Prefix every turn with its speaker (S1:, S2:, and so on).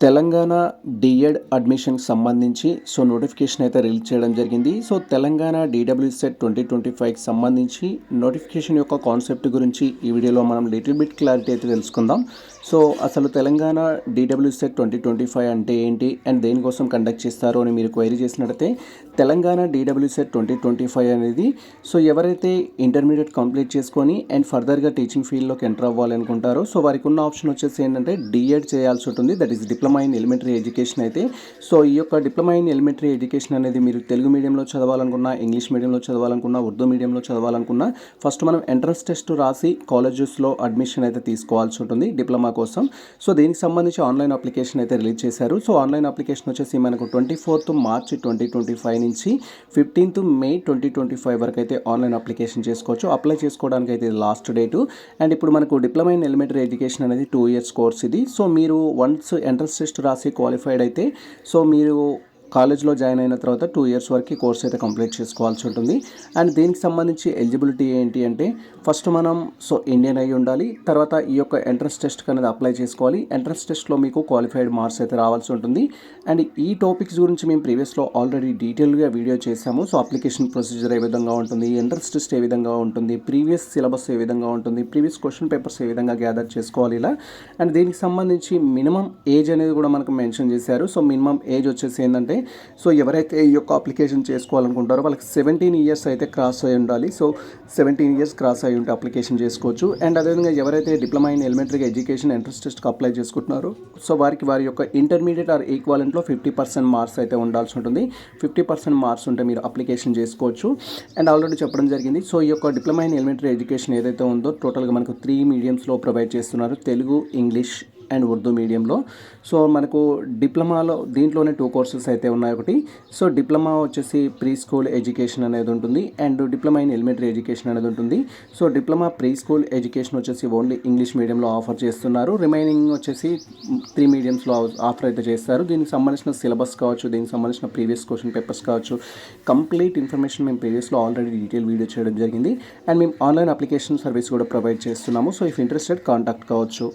S1: Telangana D.Ed అడ్మిషన్కి సంబంధించి notification అయితే release చేయడం జరిగింది. తెలంగాణ DWSET 2025కి సంబంధించి నోటిఫికేషన్ యొక్క కాన్సెప్ట్ గురించి ఈ వీడియోలో మనం లిటిల్ బిట్ క్లారిటీ అయితే తెలుసుకుందాం. అసలు తెలంగాణ DWSET 2025 అంటే ఏంటి అండ్ దేనికోసం కండక్ట్ చేస్తారు అని మీరు క్వైరీ చేసినట్లయితే తెలంగాణ DWSET 2025 అనేది ఎవరైతే ఇంటర్మీడియట్ కంప్లీట్ చేసుకొని అండ్ ఫర్దర్గా టీచింగ్ ఫీల్డ్లోకి ఎంటర్ అవ్వాలనుకుంటారో వారికి ఉన్న ఆప్షన్ వచ్చేసి ఏంటంటే డిఎడ్ చేయాల్సి ఉంటుంది. That is diploma in elementary education అయితే ఈ యొక్క డిప్లొమా ఇన్ ఎలిమెంటరీ ఎడ్యుకేషన్ అనేది మీరు తెలుగు మీడియంలో చదవాలనుకున్నా, ఇంగ్లీష్ మీడియంలో చదవాలనుకున్నా, ఉర్దూ మీడియంలో చదవాలనుకున్నా ఫస్ట్ మనం ఎంట్రన్స్ టెస్ట్ రాసి కాలేజెస్లో అడ్మిషన్ అయితే తీసుకోవాల్సి ఉంటుంది డిప్లొమా కోసం. దీనికి సంబంధించి ఆన్లైన్ అప్లికేషన్ అయితే రిలీజ్ చేశారు. ఆన్లైన్ అప్లికేషన్ వచ్చేసి మనకు 24th March 2025 నుంచి 15th May 2025 వరకు అయితే ఆన్లైన్ అప్లికేషన్ చేసుకోవచ్చు. అప్లై చేసుకోవడానికి అయితే లాస్ట్ డేటు. అండ్ ఇప్పుడు మనకు డిప్లొమా ఇన్ ఎలిమెంటరీ ఎడ్యుకేషన్ అనేది 2 years కోర్స్ ఇది. మీరు వన్స్ ఎంట్రన్స్ టెస్ట్ రాసి క్వాలిఫైడ్ అయితే మీరు కాలేజ్లో జాయిన్ అయిన తర్వాత 2 years వరకు కోర్స్ అయితే కంప్లీట్ చేసుకోవాల్సి ఉంటుంది. అండ్ దీనికి సంబంధించి ఎలిజిబిలిటీ ఏంటి అంటే ఫస్ట్ మనం ఇండియన్ అయి ఉండాలి. తర్వాత ఈ యొక్క ఎంట్రన్స్ టెస్ట్కి అనేది అప్లై చేసుకోవాలి. ఎంట్రన్స్ టెస్ట్లో మీకు క్వాలిఫైడ్ మార్క్స్ అయితే రావాల్సి ఉంటుంది. అండ్ ఈ టాపిక్స్ గురించి మేము ప్రీవియస్లో ఆల్రెడీ డీటెయిల్గా వీడియో చేశాము. అప్లికేషన్ ప్రొసీజర్ ఏ విధంగా ఉంటుంది, ఎంట్రన్స్ టెస్ట్ ఏ విధంగా ఉంటుంది, ప్రీవియస్ సిలబస్ ఏ విధంగా ఉంటుంది, ప్రీవియస్ క్వశ్చన్ పేపర్స్ ఏ విధంగా గ్యాదర్ చేసుకోవాలి ఇలా. అండ్ దీనికి సంబంధించి మినిమం ఏజ్ అనేది కూడా మనకు మెన్షన్ చేశారు. మినిమం ఏజ్ వచ్చేసి ఏంటంటే ఎవరైతే ఈ యొక్క అప్లికేషన్ చేసుకోవాలనుకుంటారో వాళ్ళకి 17 years అయితే క్రాస్ అయి ఉండాలి. 17 years క్రాస్ అయి ఉంటే అప్లికేషన్ చేసుకోవచ్చు. అండ్ అదేవిధంగా ఎవరైతే diploma in elementary education entrance టెస్ట్కి అప్లై చేసుకుంటున్నారో వారి యొక్క ఇంటర్మీడియట్ ఆర్ ఈక్వాలెంట్లో 50% మార్క్స్ అయితే ఉండాల్సి ఉంటుంది. 50% మార్క్స్ ఉంటే మీరు అప్లికేషన్ చేసుకోవచ్చు. అండ్ ఆల్రెడీ చెప్పడం జరిగింది. ఈ యొక్క డిప్లొమా ఇన్ ఎలిమెంటరీ ఎడ్యుకేషన్ ఏదైతే ఉందో టోటల్గా మనకు 3 మీడియంస్లో ప్రొవైడ్ చేస్తున్నారు, తెలుగు, ఇంగ్లీష్ అండ్ ఉర్దూ మీడియంలో. మనకు డిప్లొమాలో దీంట్లోనే 2 courses అయితే ఉన్నాయి. ఒకటి డిప్లొమా వచ్చేసి ప్రీ స్కూల్ ఎడ్యుకేషన్ అనేది ఉంటుంది and diploma in elementary education అనేది ఉంటుంది. డిప్లొమా ప్రీ స్కూల్ ఎడ్యుకేషన్ వచ్చేసి ఓన్లీ ఇంగ్లీష్ మీడియంలో ఆఫర్ చేస్తున్నారు. రిమైనింగ్ వచ్చేసి 3 మీడియంస్లో ఆఫర్ అయితే చేస్తారు. దీనికి సంబంధించిన సిలబస్ కావచ్చు, దీనికి సంబంధించిన ప్రీవియస్ క్వశ్చన్ పేపర్స్ కావచ్చు, కంప్లీట్ ఇన్ఫర్మేషన్ మేము ప్రీవియస్లో ఆల్రెడీ డీటెయిల్ వీడియో చేయడం జరిగింది. అండ్ మేము ఆన్లైన్ అప్లికేషన్ సర్వీస్ కూడా ప్రొవైడ్ చేస్తున్నాము. ఇఫ్ ఇంట్రెస్టెడ్ కాంటాక్ట్ కావచ్చు.